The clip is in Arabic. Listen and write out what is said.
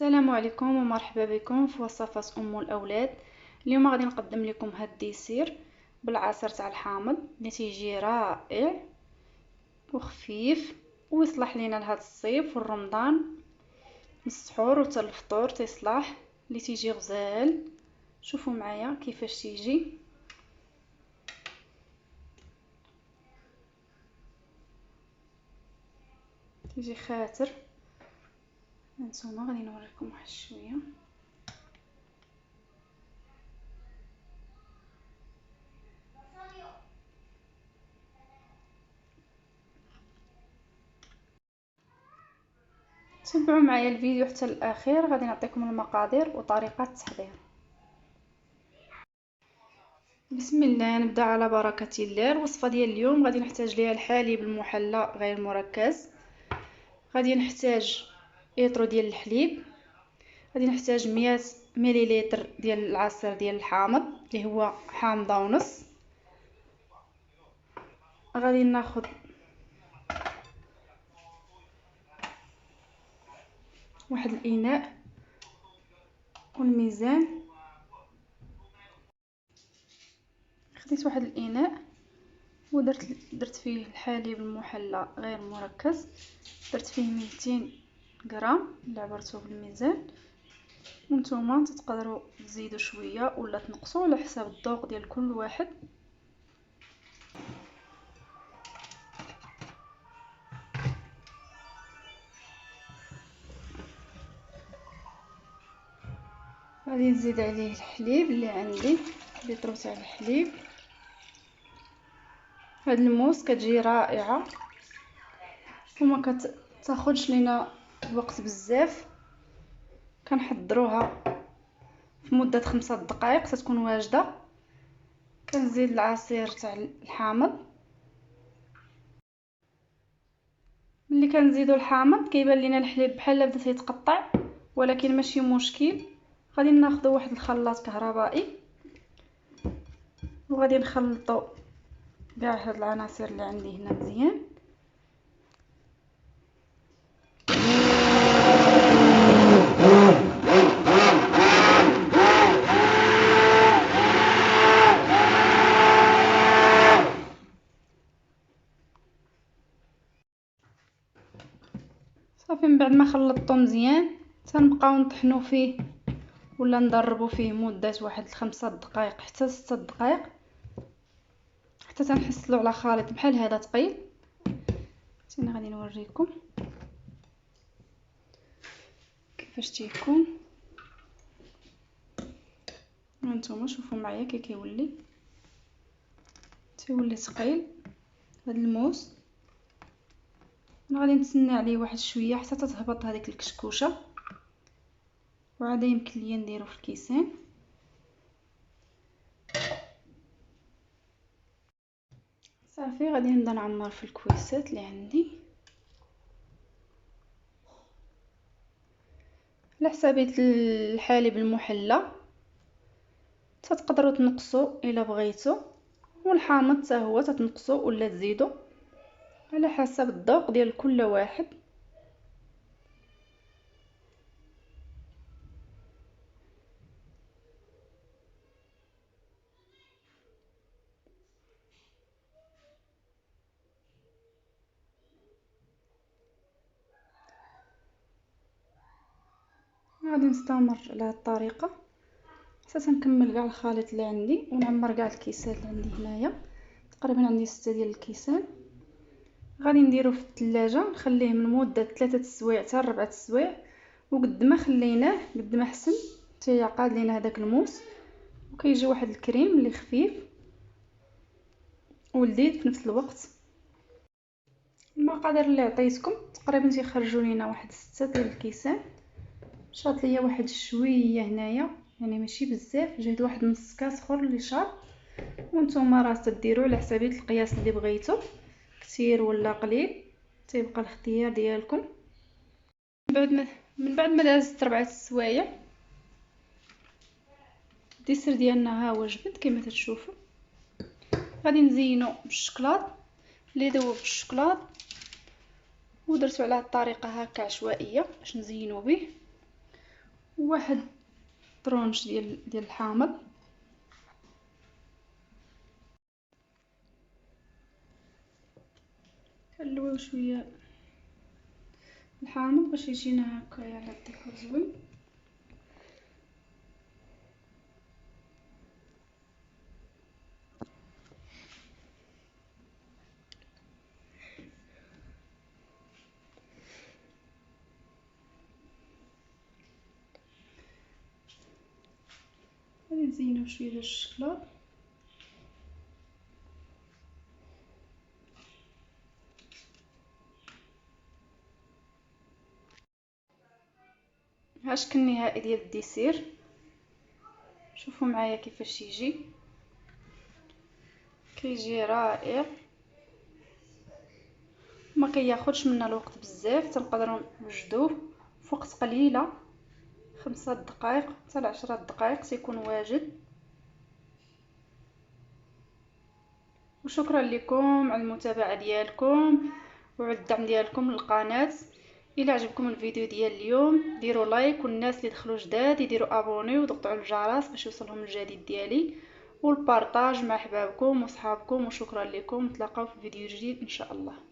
السلام عليكم ومرحبا بكم في وصفة الاولاد. اليوم غادي نقدم لكم هاد الديسير بالعصير تاع الحامض اللي تيجي رائع وخفيف ويصلح لينا لهاد الصيف والرمضان من السحور وتا الفطور تصلح اللي تيجي غزال. شوفوا معايا كيفاش تيجي خاتر. هانتوما غادي نوريكم واحد شويه. تابعوا معايا الفيديو حتى الاخير، غادي نعطيكم المقادير وطريقه التحضير. بسم الله، نبدا على بركه الله. الوصفه ديال اليوم غادي نحتاج ليها الحليب المحلى غير مركز، غادي نحتاج لتر ديال الحليب، غادي نحتاج 100 مليلتر ديال العصير ديال الحامض اللي هو حامضه ونص. غادي ناخذ واحد الاناء والميزان. خديت واحد الاناء درت فيه الحليب المحلى غير مركز، درت فيه 200 غرام اللي عبرته بالميزان. وانتم تقدروا تزيدوا شويه ولا تنقصوا على حساب الذوق ديال كل واحد. غادي نزيد عليه الحليب اللي عندي، لتر تاع الحليب. هاد الموس كتجي رائعه وما كتاخذش لينا وقت بزاف، كنحضروها في مده 5 دقائق تتكون واجده. كنزيد العصير تاع الحامض. ملي كنزيدو الحامض كيبان لينا الحليب بحال بدا يتقطع، ولكن ماشي مشكل. غادي ناخذ واحد الخلاط كهربائي وغادي نخلطوا كاع هاد العناصر اللي عندي هنا مزيان. صافي، من بعد ما خلطته مزيان تنبقاو نطحنوا فيه ولا نضربوا فيه مده واحد 5 دقائق حتى 6 دقائق حتى تنحصلوا على خليط بحال هذا ثقيل. انا غادي نوريكم كيفاش تيكون. هانتوما شوفوا معايا كي تيولي ثقيل هذا الموس. انا غادي نتسنى عليه واحد شويه حتى تهبط هذيك الكشكوشه، وعاد يمكن ليا نديرو في الكيسان. صافي، غادي نبدا نعمر في الكويسات اللي عندي على حسابيه الحليب المحلى. تقدروا تنقصوا الا بغيتوا، والحامض حتى هو تنقصوا ولا تزيدوا على حسب الذوق ديال كل واحد. غادي نستمر على هذه الطريقه حتى نكمل كاع الخليط اللي عندي ونعمر كاع الكيسان اللي عندي هنايا. تقريبا عندي 6 ديال الكيسان. غادي نديرو في الثلاجه نخليه من مده 3 سوايع حتى 4 سوايع، وقد ما خليناه قد ما حسن تيعقد لينا هذاك الموس وكيجي واحد الكريم اللي خفيف ولذيذ في نفس الوقت. المقادير اللي عطيتكم تقريبا تيخرجوا لينا واحد 6 ديال الكيسان. شاط ليا واحد شويه هنايا، يعني ماشي بزاف، جهد واحد نص كاس اخر اللي شاط. وانتم راه تديروا على حسابيه القياس اللي بغيتو، كثير ولا قليل تيبقى الاختيار ديالكم. من بعد ما دازت 4 سوايع الديسر ديالنا ها هو جبد كما تشوفوا. غادي نزينو بالشكلاط اللي ذوب بالشكلاط، ودرتو على هاد الطريقه هكا عشوائيه باش نزينو به. وواحد طرونش ديال الحامض. كنلويو شويه الحامض باش يجينا هكايا على الديكور زوين. غادي نزينو شويه ديال الشكلاط. ها شكل النهائي ديال الديسير، شوفوا معايا كيفاش يجي، كيجي رائع، ما كياخذش منا الوقت بزاف، تنقدروا نوجدوه في وقت قليله، 5 دقائق حتى ل 10 دقائق تيكون واجد. وشكرا لكم على المتابعه ديالكم وعلى الدعم ديالكم للقناه. الى عجبكم الفيديو ديال اليوم ديروا لايك، والناس اللي دخلوا جداد يديروا ابوني وضغطوا على الجرس باش يوصلهم الجديد ديالي، والبارطاج مع احبابكم وصحابكم. وشكرا لكم، نتلاقاو في فيديو جديد ان شاء الله.